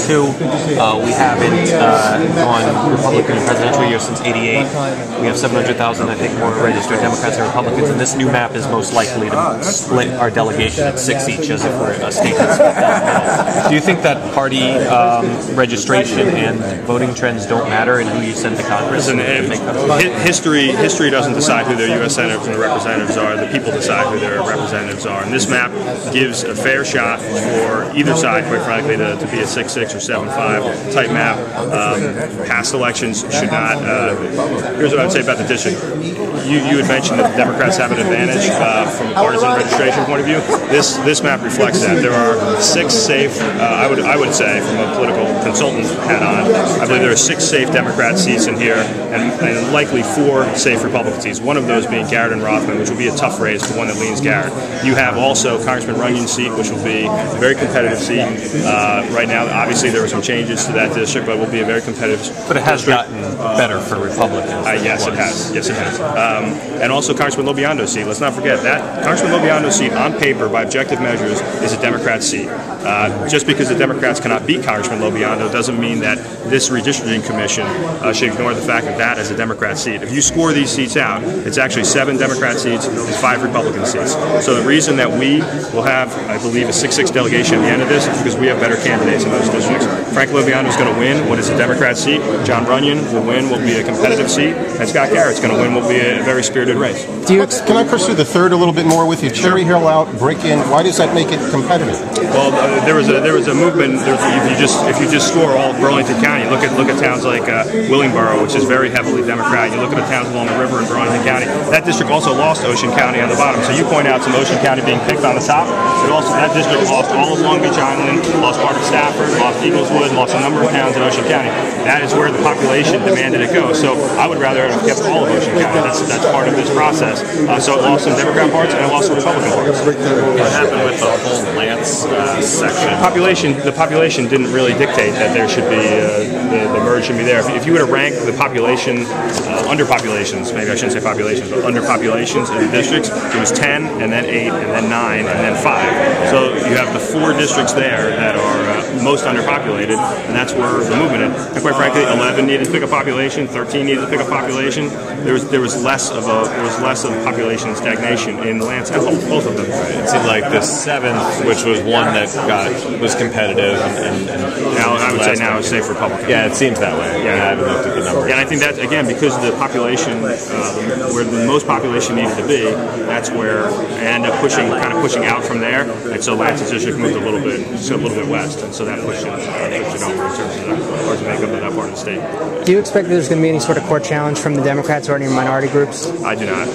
2002. We haven't gone Republican presidential year since '88. We have 700,000, I think, more registered Democrats and Republicans, and this new map is most likely to split our delegation at 6 each, as if we're a state that's split down the middle. Do you think that party registration and voting trends don't matter in who you send to Congress? History doesn't decide who their U.S. senators and representatives are. The people decide who their representatives are. And this map gives a fair shot for either side, quite frankly, to be a 6-6 or 7-5 type map. Past elections should not. Here's what I would say about the district. You had mentioned that the Democrats have an advantage from a partisan registration point of view. This map reflects that. There are 6 safe, I would say, from a political consultant hat on, I believe there are 6 safe Democrat seats in here, and likely 4 safe Republican seats. One of those being Garrett and Rothman, which will be a tough race, the one that leans Garrett. You have also Congressman Runyon's seat, which will be a very competitive seat. Right now, obviously, there were some changes to that district, but it will be a very competitive. But it has gotten better for Republicans. Yes, it has. Yes, it has. And also Congressman Lobiondo's seat. Let's not forget that Congressman Lobiondo's seat, on paper, by objective measures, is a Democrat seat. Just because the Democrats cannot beat Congressman Lobiondo doesn't mean that this redistricting commission should ignore the fact that that is a Democrat seat. If you score these seats out, it's actually 7 Democrat seats and 5 Republican seats. So the reason that we will have, I believe, a 6-6 delegation at the end of this is because we have better candidates in those districts. Frank Lobiondo is going to win what is a Democrat seat. John Runyon will win what will be a competitive seat. And Scott Garrett's going to win what will be a very spirited race. Can I pursue the third a little bit more with you? Cherry Hill out, break-in. Why does that make it competitive? Well, there was a movement. If you just score all of Burlington County, look at towns like Willingboro, which is very heavily Democrat. You look at the towns along the river in Burlington County. That district also lost Ocean County on the bottom. So you point out some Ocean County being picked on the top. But also that district lost all of Long Beach Island, lost part of Stafford, lost Eagleswood, lost a number of towns in Ocean County. That is where the population demanded it go. So I would rather have kept all of Ocean County. That's part of this process. So it lost some Democrat parts and it lost some Republican parts. What happened with the whole Lance section? The population didn't really dictate that there should be the merge should be there. If you were to rank the population underpopulations, maybe I shouldn't say populations, but underpopulations in the districts, it was 10 and then 8 and then 9 and then 5. So you have the 4 districts there that are most underpopulated, and that's where the movement is. And quite frankly, 11 needed to pick a population, 13 needed to pick a population. There was less of population stagnation in Lance and both of them. Right. It seemed like the 7th, which was one that was competitive, and now I would say now it's safe Republican. Yeah, it seems that way. Yeah, I haven't looked at the numbers. And I think that again because the population, where the most population needed to be, that's where I end up pushing out from there, and so Lance's district moved a little bit west, and so that pushed it over in terms of the makeup of that part of the state. Do you expect there's going to be any sort of court challenge from the Democrats or any minority groups? I do not.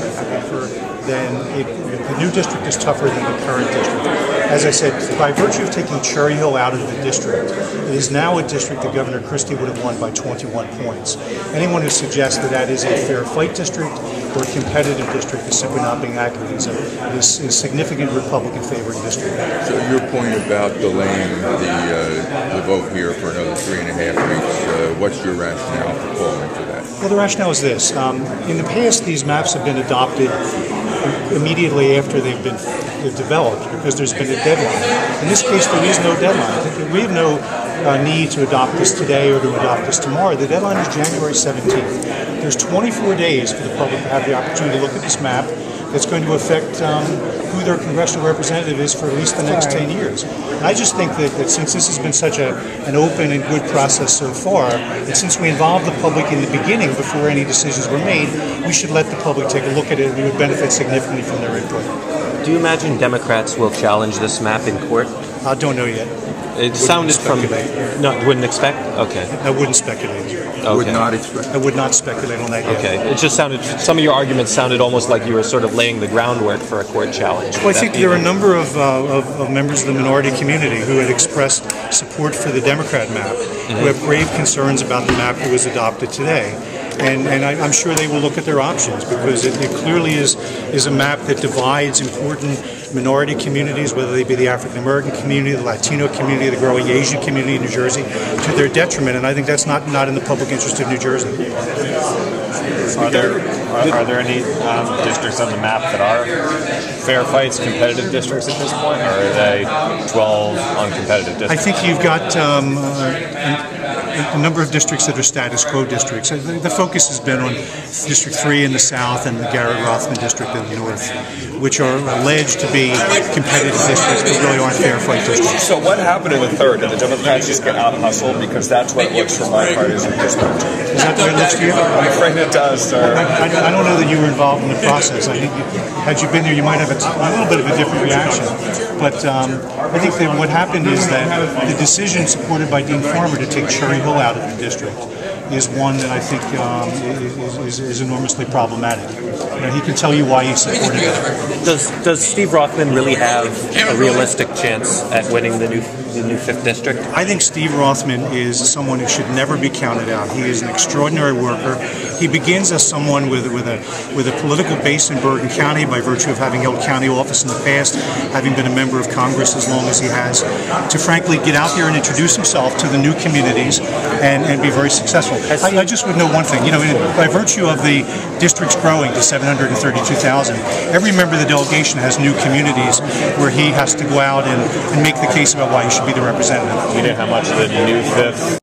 The new district is tougher than the current district. As I said, by virtue of taking Cherry Hill out of the district, it is now a district that Governor Christie would have won by 21 points. Anyone who suggests that is a fair fight district or a competitive district is simply not being accurate. It is a significant Republican favored district. So your point about delaying the vote here for another 3.5 weeks, what's your rationale for calling for that? Well, the rationale is this. In the past, these maps have been adopted immediately after they've been developed because there's been a deadline. In this case, there is no deadline. We have no need to adopt this today or to adopt this tomorrow. The deadline is January 17th. There's 24 days for the public to have the opportunity to look at this map that's going to affect who their congressional representative is for at least the next 10 years. And I just think that since this has been such an open and good process so far, and since we involved the public in the beginning before any decisions were made, we should let the public take a look at it and we would benefit significantly from their input. Do you imagine Democrats will challenge this map in court? I don't know yet. It sounded from... No, wouldn't expect? Okay. I wouldn't speculate. Okay. Would not expect. I would not speculate on that yet. Okay. It just sounded... Some of your arguments sounded almost like you were sort of laying the groundwork for a court challenge. Well, I think there are a number of members of the minority community who had expressed support for the Democrat map, who have grave concerns about the map that was adopted today. And I'm sure they will look at their options because it clearly is a map that divides important minority communities, whether they be the African American community, the Latino community, the growing Asian community in New Jersey, to their detriment. And I think that's not in the public interest of New Jersey. Are there any districts on the map that are fair fights, competitive districts at this point, or are they 12 uncompetitive districts? I think you've got a number of districts that are status quo districts. The focus has been on District 3 in the south and the Garrett Rothman district in the north, which are alleged to be competitive districts but really aren't fair fight districts. So what happened in the third? Did the Democrats just get out-hustled? Because that's what it looks for my partisan district. Is that the way it looks to you? I'm afraid it does, sir. I don't know that you were involved in the process. I think had you been there, you might have a little bit of a different reaction. But I think that what happened is that the decision supported by Dean Farmer to take Cherry Hill out of the district is one that I think is enormously problematic. He can tell you why he supported it. Does Steve Rothman really have a realistic chance at winning the new 5th district? I think Steve Rothman is someone who should never be counted out. He is an extraordinary worker. He begins as someone with a political base in Bergen County by virtue of having held county office in the past, having been a member of Congress as long as he has, to frankly get out there and introduce himself to the new communities and be very successful. I just would know one thing, by virtue of the districts growing to 732,000, every member of the delegation has new communities where he has to go out and make the case about why he should be the representative. Do you know how much the new 5th